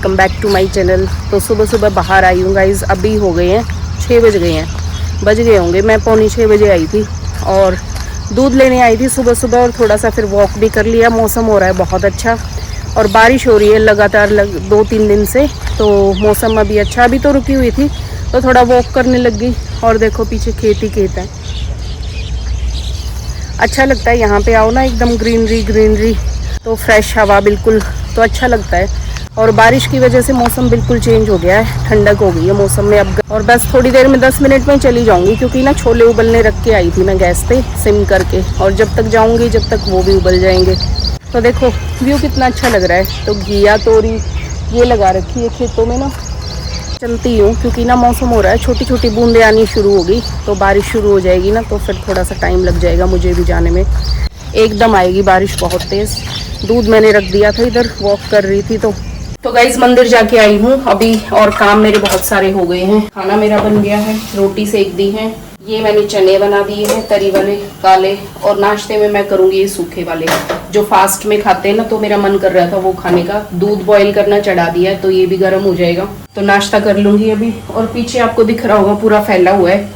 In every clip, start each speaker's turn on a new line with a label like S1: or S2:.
S1: Welcome back to my channel. तो सुबह सुबह बाहर आई हूँ गाइज़। अभी हो गए हैं 6 बज गए हैं, बज गए होंगे। मैं पौनी 6 बजे आई थी और दूध लेने आई थी सुबह सुबह, और थोड़ा सा फिर वॉक भी कर लिया। मौसम हो रहा है बहुत अच्छा और बारिश हो रही है लगातार 2-3 दिन से, तो मौसम अभी अच्छा। अभी तो रुकी हुई थी तो थोड़ा वॉक करने लग गई। और देखो पीछे खेत ही खेत है, अच्छा लगता है यहाँ पे आओ ना, एकदम ग्रीनरी ग्रीनरी, तो फ्रेश हवा बिल्कुल, तो अच्छा लगता है। और बारिश की वजह से मौसम बिल्कुल चेंज हो गया है, ठंडक हो गई है मौसम में अब। और बस थोड़ी देर में 10 मिनट में चली जाऊंगी, क्योंकि ना छोले उबलने रख के आई थी मैं गैस पे सिम करके, और जब तक जाऊंगी जब तक वो भी उबल जाएंगे। तो देखो व्यू कितना अच्छा लग रहा है। तो घिया तोरी ये लगा रखी है खेतों में ना, चलती हूँ क्योंकि ना मौसम हो रहा है, छोटी छोटी बूंदें आनी शुरू हो गई, तो बारिश शुरू हो जाएगी ना, तो फिर थोड़ा सा टाइम लग जाएगा मुझे भी जाने में। एकदम आएगी बारिश बहुत तेज़। दूध मैंने रख दिया था इधर, वॉक कर रही थी। तो गाइज मंदिर जाके आई हूँ अभी, और काम मेरे बहुत सारे हो गए हैं। खाना मेरा बन गया है, रोटी सेक दी है, ये मैंने चने बना दिए हैं तरी वाले काले, और नाश्ते में मैं करूँगी ये सूखे वाले जो फास्ट में खाते हैं ना, तो मेरा मन कर रहा था वो खाने का। दूध बॉईल करना चढ़ा दिया है, तो ये भी गर्म हो जाएगा, तो नाश्ता कर लूँगी अभी। और पीछे आपको दिख रहा होगा पूरा फैला हुआ है,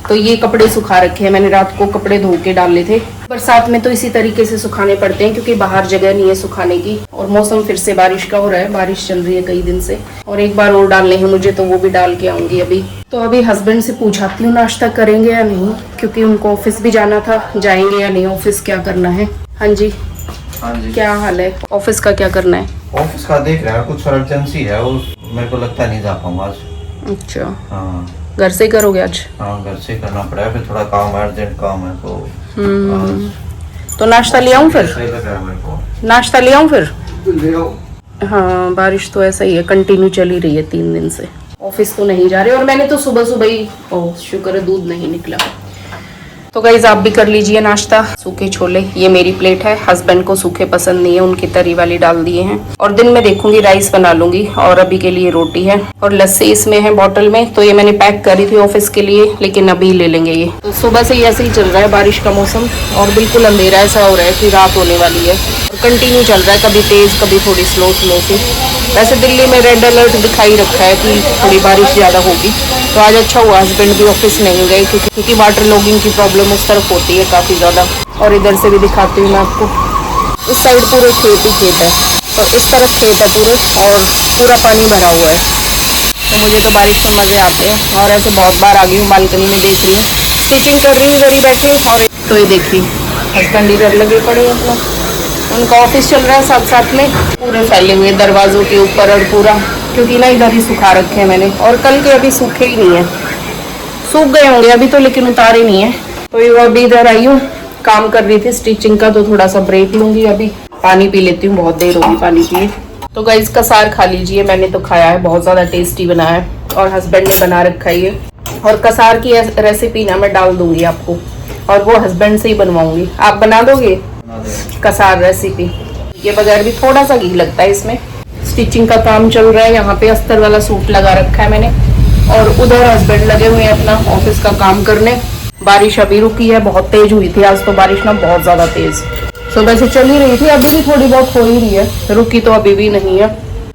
S1: तो ये कपड़े सुखा रखे हैं मैंने, रात को कपड़े धो के डाले थे। बरसात में तो इसी तरीके से सुखाने पड़ते हैं, क्योंकि बाहर जगह नहीं है सुखाने की, और मौसम फिर से बारिश का हो रहा है, बारिश चल रही है कई दिन से। और एक बार और डालने हैं मुझे, तो वो भी डाल के आऊंगी अभी। तो अभी हस्बैंड से पूछाती हूँ नाश्ता करेंगे या नहीं, क्योंकि उनको ऑफिस भी जाना था, जाएंगे या नहीं ऑफिस, क्या करना है। हाँ जी क्या हाल है, ऑफिस का क्या करना है?
S2: ऑफिस का देख रहे हैं, कुछ अर्जेंसी है, वो मेरे को लगता है नहीं जा पाऊंगा आज।
S1: अच्छा
S2: हाँ,
S1: घर से करोगे आज?
S2: हाँ घर से करना पड़ेगा, फिर थोड़ा काम है, अर्जेंट काम है, तो
S1: तो नाश्ता ले आऊँ फिर?
S2: सही लग रहा है मेरे को।
S1: नाश्ता ले आऊँ फिर?
S2: ले आओ।
S1: हाँ बारिश तो ऐसा ही है, कंटिन्यू चली रही है 3 दिन से। ऑफिस तो नहीं जा रहे, और मैंने तो सुबह सुबह ही, ओह शुक्र है दूध नहीं निकला। तो गाइज आप भी कर लीजिए नाश्ता। सूखे छोले, ये मेरी प्लेट है, हस्बैंड को सूखे पसंद नहीं है, उनकी तरी वाली डाल दिए हैं। और दिन में देखूंगी राइस बना लूंगी, और अभी के लिए रोटी है, और लस्सी इसमें है बॉटल में, तो ये मैंने पैक करी थी ऑफिस के लिए, लेकिन अभी ले लेंगे ये। तो सुबह से ही ऐसे ही चल रहा है बारिश का मौसम, और बिल्कुल अंधेरा ऐसा हो रहा है कि रात होने वाली है, और कंटिन्यू चल रहा है, कभी तेज कभी थोड़ी स्लो स्लो सी। वैसे दिल्ली में रेड अलर्ट दिखाई रखा है कि थोड़ी बारिश ज़्यादा होगी, तो आज अच्छा हुआ हस्बैंड भी ऑफिस नहीं गए, क्योंकि वाटर लॉगिंग की प्रॉब्लम उस तरफ होती है काफ़ी ज़्यादा। और इधर से भी दिखाती हूँ मैं आपको, इस साइड पूरे खेत ही खेत है, और इस तरफ खेत है पूरे, और पूरा पानी भरा हुआ है। तो मुझे तो बारिश में मज़े आते हैं, और ऐसे बहुत बार आ गई हूँ, बालकनी में देख रही हूँ, स्टिचिंग कर रही हूँ इधर ही बैठी। और तो ये देखिए हस्बैंड इधर लगे पड़े हैं अपना, उनका ऑफिस चल रहा है साथ साथ में, पूरे फैले हुए दरवाजों के ऊपर और पूरा, क्योंकि ना इधर ही सुखा रखे हैं मैंने, और कल के अभी सूखे ही नहीं है, सूख गए होंगे अभी तो, लेकिन उतारे नहीं है। तो ये अभी इधर आई हूँ, काम कर रही थी स्टिचिंग का, तो थोड़ा सा ब्रेक लूंगी अभी, पानी पी लेती हूँ, बहुत देर होगी पानी पिए। तो गाइस कसार खा लीजिए, मैंने तो खाया है, बहुत ज़्यादा टेस्टी बना है, और हस्बैंड ने बना रखा है ये। और कसार की रेसिपी ना मैं डाल दूंगी आपको, और वो हस्बैंड से ही बनवाऊंगी। आप बना दोगे कसार रेसिपी? ये बगैर भी थोड़ा सा घी लगता है इसमें। स्टिचिंग का काम चल रहा है, यहाँ पे अस्तर वाला सूट लगा रखा है मैंने, और उधर हस्बैंड लगे हुए हैं अपना ऑफिस का काम करने। बारिश अभी रुकी है, बहुत तेज हुई थी आज तो बारिश ना, बहुत ज़्यादा तेज। सुबह से चल ही रही थी, अभी भी थोड़ी बहुत हो ही रही है, रुकी तो अभी भी नहीं है।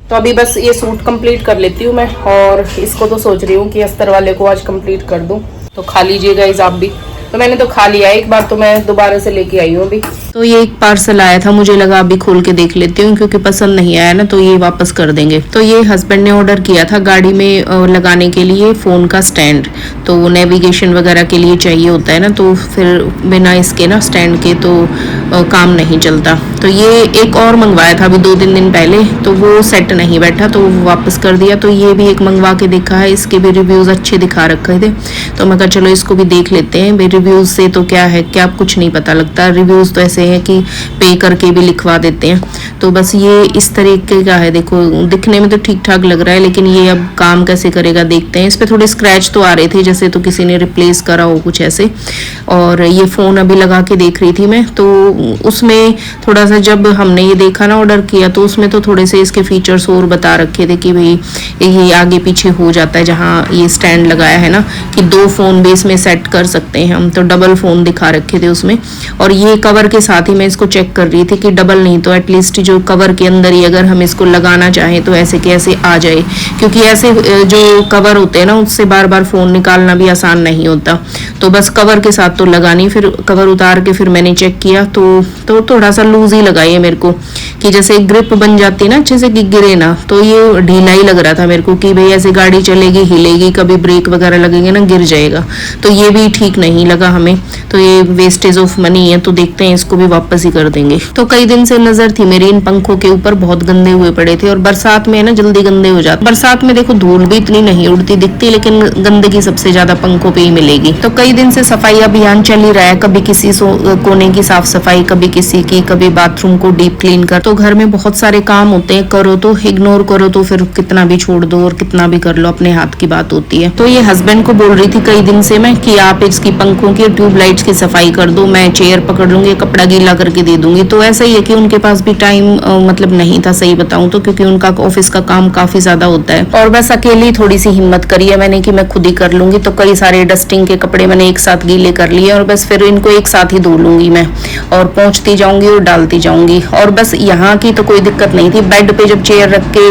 S1: तो अभी बस ये सूट कंप्लीट कर लेती हूँ मैं, और इसको तो सोच रही हूँ कि अस्तर वाले को आज कंप्लीट कर दूँ। तो खा लीजिएगा इस आप भी। तो मैंने तो खा लिया एक बार, तो मैं दोबारा से लेके आई हूँ अभी। तो ये एक पार्सल आया था, मुझे लगा अभी खोल के देख लेती हूँ, क्योंकि पसंद नहीं आया ना तो ये वापस कर देंगे। तो ये हस्बैंड ने ऑर्डर किया था गाड़ी में लगाने के लिए फ़ोन का स्टैंड, तो नेविगेशन वगैरह के लिए चाहिए होता है ना, तो फिर बिना इसके ना स्टैंड के तो काम नहीं चलता। तो ये एक और मंगवाया था अभी 2-3 दिन पहले, तो वो सेट नहीं बैठा, तो वो वापस कर दिया। तो ये भी एक मंगवा के देखा है, इसके भी रिव्यूज़ अच्छे दिखा रखे थे, तो मैं कहा चलो इसको भी देख लेते हैं। रिव्यूज़ से तो क्या है, क्या कुछ नहीं पता लगता, रिव्यूज़ तो ऐसे है कि पे करके भी लिखवा देते हैं। तो बस ये इस तरीके का है, देखो दिखने में तो ठीक ठाक लग रहा है, लेकिन ये अब काम कैसे करेगा देखते हैं। इस पर थोड़े स्क्रैच तो आ रहे थे, जैसे तो किसी ने रिप्लेस करा हो कुछ ऐसे। और ये फ़ोन अभी लगा के देख रही थी मैं, तो उसमें थोड़ा सा, जब हमने ये देखा ना ऑर्डर किया, तो उसमें तो थोड़े से इसके फीचर्स और बता रखे थे कि भाई ये आगे पीछे हो जाता है, जहाँ ये स्टैंड लगाया है ना, कि 2 फ़ोन भी इसमें सेट कर सकते हैं हम, तो डबल फ़ोन दिखा रखे थे उसमें। और ये कवर के साथ साथ ही मैं इसको चेक कर रही थी कि डबल नहीं तो एटलीस्ट जो कवर के अंदर ही अगर हम इसको लगाना चाहें तो ऐसे कैसे आ जाए, क्योंकि ऐसे जो कवर होते हैं ना उससे बार बार फोन निकालना भी आसान नहीं होता। तो बस कवर के साथ तो लगानी, फिर कवर उतार के फिर मैंने चेक किया तो थोड़ा सा लूज ही लगा ये मेरे को, कि जैसे ग्रिप बन जाती है ना अच्छे से कि गिरे ना, तो ये ढीला ही लग रहा था मेरे को कि भाई ऐसे गाड़ी चलेगी हिलेगी कभी ब्रेक वगैरह लगेंगे ना गिर जाएगा, तो ये भी ठीक नहीं लगा हमें। तो ये वेस्टेज ऑफ मनी है, तो देखते हैं इसको भी वापस ही कर देंगे। तो कई दिन से नजर थी मेरी इन पंखों के ऊपर, बहुत गंदे हुए पड़े थे और बरसात में ना जल्दी गंदे हो जाते। बरसात में देखो धूल भी इतनी नहीं उड़ती दिखती, लेकिन गंदगी सबसे ज्यादा पंखों पे ही मिलेगी। तो कई दिन से सफाई अभियान चल ही रहा है, कभी किसी कोने की साफ सफाई, कभी किसी की, कभी बाथरूम को डीप क्लीन कर। तो घर में बहुत सारे काम होते हैं, करो तो इग्नोर करो तो फिर कितना भी छोड़ दो और कितना भी कर लो अपने हाथ की बात होती है। तो ये हस्बैंड को बोल रही थी कई दिन से मैं कि आप इसकी पंखों की ट्यूबलाइट्स की सफाई कर दो, मैं चेयर पकड़ लूंगी कपड़ा गीला करके दे दूंगी। तो ऐसा ही है कि उनके पास भी टाइम मतलब नहीं था सही बताऊं तो, क्योंकि उनका ऑफिस का काम काफी ज्यादा होता है और बस अकेली थोड़ी सी हिम्मत करी है मैंने कि मैं खुद ही कर लूंगी। तो कई सारे डस्टिंग के कपड़े मैंने एक साथ गीले कर लिए और बस फिर इनको एक साथ ही धो लूंगी मैं, और पहुंचती जाऊंगी और डालती जाऊंगी। और बस यहाँ की तो कोई दिक्कत नहीं थी, बेड पे जब चेयर रख के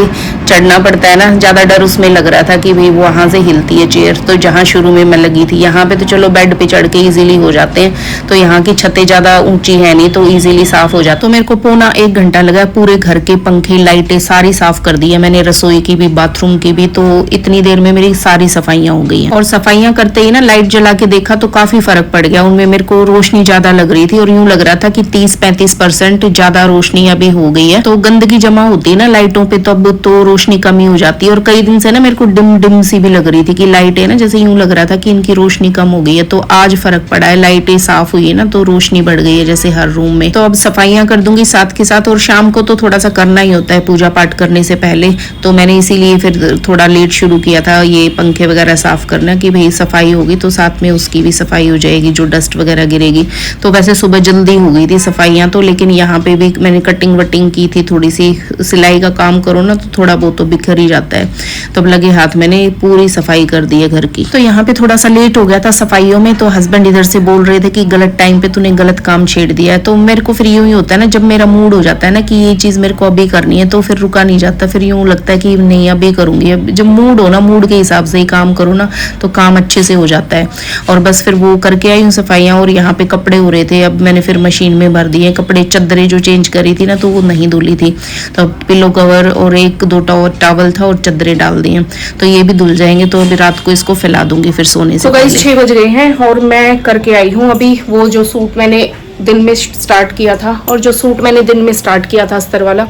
S1: चढ़ना पड़ता है ना, ज्यादा डर उसमें लग रहा था कि भाई वहां से हिलती है चेयर, तो जहाँ शुरू में मैं लगी थी यहाँ पे तो चलो बेड पे चढ़ के इजीली हो जाते हैं। तो यहाँ की छतें ज्यादा ऊंची है नहीं तो इजीली साफ हो जाता। तो मेरे को पौना 1 घंटा लगा, पूरे घर के पंखे लाइटें सारी साफ कर दी है मैंने, रसोई की भी बाथरूम की भी। तो इतनी देर में मेरी सारी सफाइयां हो गई हैं। और सफाइयां करते ही ना लाइट जला के देखा तो काफी फर्क पड़ गया, उनमें मेरे को रोशनी ज्यादा लग रही थी और यूं लग रहा था कि 30-35% ज्यादा रोशनी अभी हो गई है। तो गंदगी जमा होती है ना लाइटों पे तब तो रोशनी कमी हो जाती है। और कई दिन से ना मेरे को डिम डिम सी भी लग रही थी कि लाइटें ना जैसे यूं लग रहा था कि इनकी रोशनी कम हो गई है। तो आज फर्क पड़ा है, लाइटें साफ हुई है ना तो रोशनी बढ़ गई है जैसे हर रूम में। तो अब सफाइयां कर दूंगी साथ के साथ, और शाम को तो थोड़ा सा करना ही होता है पूजा पाठ करने से पहले। तो मैंने इसीलिए फिर थोड़ा लेट शुरू किया था ये पंखे वगैरह साफ करना, कि भाई सफाई होगी तो साथ में उसकी भी सफाई हो जाएगी जो डस्ट वगैरह गिरेगी। तो वैसे सुबह जल्दी हो गई थी सफाइयां तो, लेकिन यहाँ पे भी मैंने कटिंग वटिंग की थी, थोड़ी सी सिलाई का काम करो ना तो थोड़ा बहुत तो बिखर ही जाता है। तो अब लगे हाथ मैंने पूरी सफाई कर दी है घर की। तो यहाँ पे थोड़ा सा लेट हो गया था सफाइयों में, तो हस्बैंड इधर से बोल रहे थे कि गलत टाइम पे तूने गलत काम छेड़ दिया है। तो मेरे को फिर यूं ही होता है ना, जब मेरा मूड हो जाता है ना कि ये चीज मेरे को अभी करनी है तो फिर रुका नहीं जाता, फिर यूं लगता है कि नहीं अभी करूंगी। जब मूड हो ना, मूड के हिसाब से ही काम करो ना तो काम अच्छे से हो जाता है। और बस फिर वो करके आई हूँ सफाइयाँ, और यहाँ पे कपड़े हो रहे थे, अब मैंने फिर मशीन में भर दिए कपड़े। चद्दरें जो चेंज करी थी ना तो वो नहीं धुली थी, तो पिलो कवर और 1-2 टॉवल था और चद्दरें डाल दी हैं, तो ये भी धुल जाएंगे। तो अभी रात को इसको फैला दूंगी फिर सोने से। तो गाइस 6 बज गए हैं और मैं करके आई हूँ अभी वो जो सूट मैंने दिन में स्टार्ट किया था, और जो सूट मैंने दिन में स्टार्ट किया था अस्तर वाला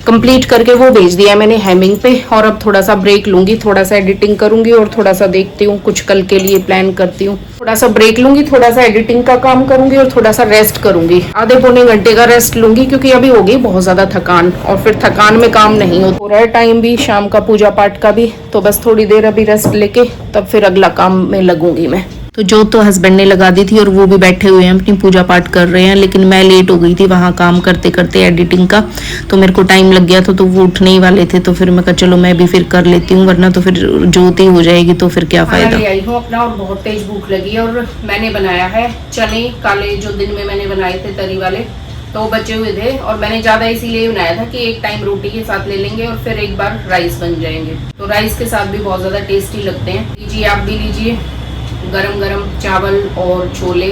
S1: कंप्लीट करके वो भेज दिया मैंने हेमिंग पे। और अब थोड़ा सा ब्रेक लूंगी, थोड़ा सा एडिटिंग करूंगी और थोड़ा सा देखती हूँ कुछ कल के लिए प्लान करती हूँ। थोड़ा सा ब्रेक लूंगी, थोड़ा सा एडिटिंग का काम करूंगी और थोड़ा सा रेस्ट करूंगी, आधे पौने घंटे का रेस्ट लूंगी, क्योंकि अभी हो गई बहुत ज्यादा थकान और फिर थकान में काम नहीं हो रहा है। टाइम भी शाम का पूजा पाठ का भी, तो बस थोड़ी देर अभी रेस्ट लेके तब फिर अगला काम में लगूंगी मैं। तो जो तो हस्बैंड ने लगा दी थी और वो भी बैठे हुए हैं अपनी पूजा पाठ कर रहे हैं, लेकिन मैं लेट हो गई थी वहाँ काम करते करते एडिटिंग का, तो मेरे को टाइम लग गया था। तो वो उठने ही वाले थे तो फिर मैं कहा चलो मैं भी फिर कर लेती हूँ, वरना तो फिर जोती हो जाएगी तो फिर क्या फायदा। आई हूँ अपना और बहुत तेज भूख लगी है, और मैंने बनाया है चने काले, जो दिन में मैंने बनाए थे तरी वाले, तो बचे हुए थे। और मैंने ज़्यादा इसीलिए बनाया था कि एक टाइम रोटी के साथ ले लेंगे और फिर एक बार राइस बन जाएंगे। तो राइस के साथ भी बहुत ज़्यादा टेस्टी लगते हैं। लीजिए आप भी लीजिए, गरम गरम चावल और छोले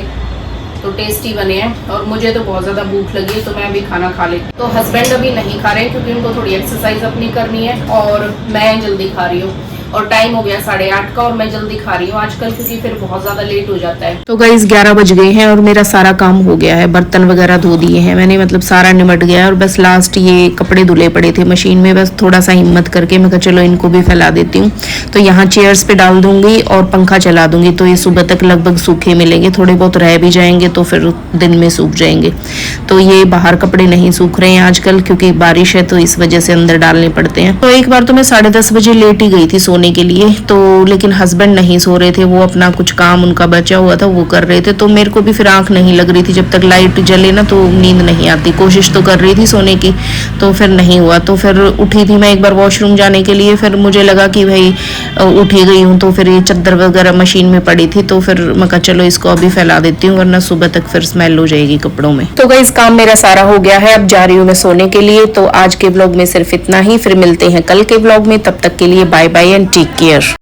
S1: तो टेस्टी बने हैं। और मुझे तो बहुत ज़्यादा भूख लगी है तो मैं अभी खाना खा लेती हूँ। तो हस्बैंड अभी नहीं खा रहे हैं क्योंकि उनको थोड़ी एक्सरसाइज अपनी करनी है, और मैं जल्दी खा रही हूँ। और टाइम हो गया 8:30 का और मैं जल्दी खा रही हूँ आजकल, क्योंकि फिर बहुत ज्यादा लेट हो जाता है। तो गाइस 11 बज गए हैं और मेरा सारा काम हो गया है, बर्तन वगैरह धो दिए हैं मैंने, मतलब सारा निमट गया है। और बस लास्ट ये कपड़े धुले पड़े थे मशीन में, बस थोड़ा सा हिम्मत करके मैं कहा चलो इनको भी फैला देती हूँ। तो यहाँ चेयर्स पे डाल दूंगी और पंखा चला दूंगी, तो ये सुबह तक लगभग सूखे मिलेंगे, थोड़े बहुत रह भी जाएंगे तो फिर दिन में सूख जाएंगे। तो ये बाहर कपड़े नहीं सूख रहे हैं आजकल क्योंकि बारिश है, तो इस वजह से अंदर डालने पड़ते हैं। तो एक बार तो मैं 10:30 बजे लेट ही गई थी सोने सोने के लिए, तो लेकिन हस्बैंड नहीं सो रहे थे, वो अपना कुछ काम उनका बचा हुआ था वो कर रहे थे, तो मेरे को भी फिर आंख नहीं लग रही थी, जब तक लाइट जले ना तो नींद नहीं आती। कोशिश तो कर रही थी सोने की, तो फिर नहीं हुआ। तो फिर उठी थी मैं एक बार वॉशरूम जाने के लिए, फिर मुझे लगा कि भाई उठी गई हूँ, तो फिर ये चादर वगैरह मशीन में पड़ी थी, तो फिर मैं कहा चलो इसको अभी फैला देती हूँ, वरना सुबह तक फिर स्मेल हो जाएगी कपड़ों में। तो गाइस काम मेरा सारा हो गया है, अब जा रही हूँ मैं सोने के लिए। तो आज के ब्लॉग में सिर्फ इतना ही, फिर मिलते हैं कल के ब्लॉग में, तब तक के लिए bye bye and take care.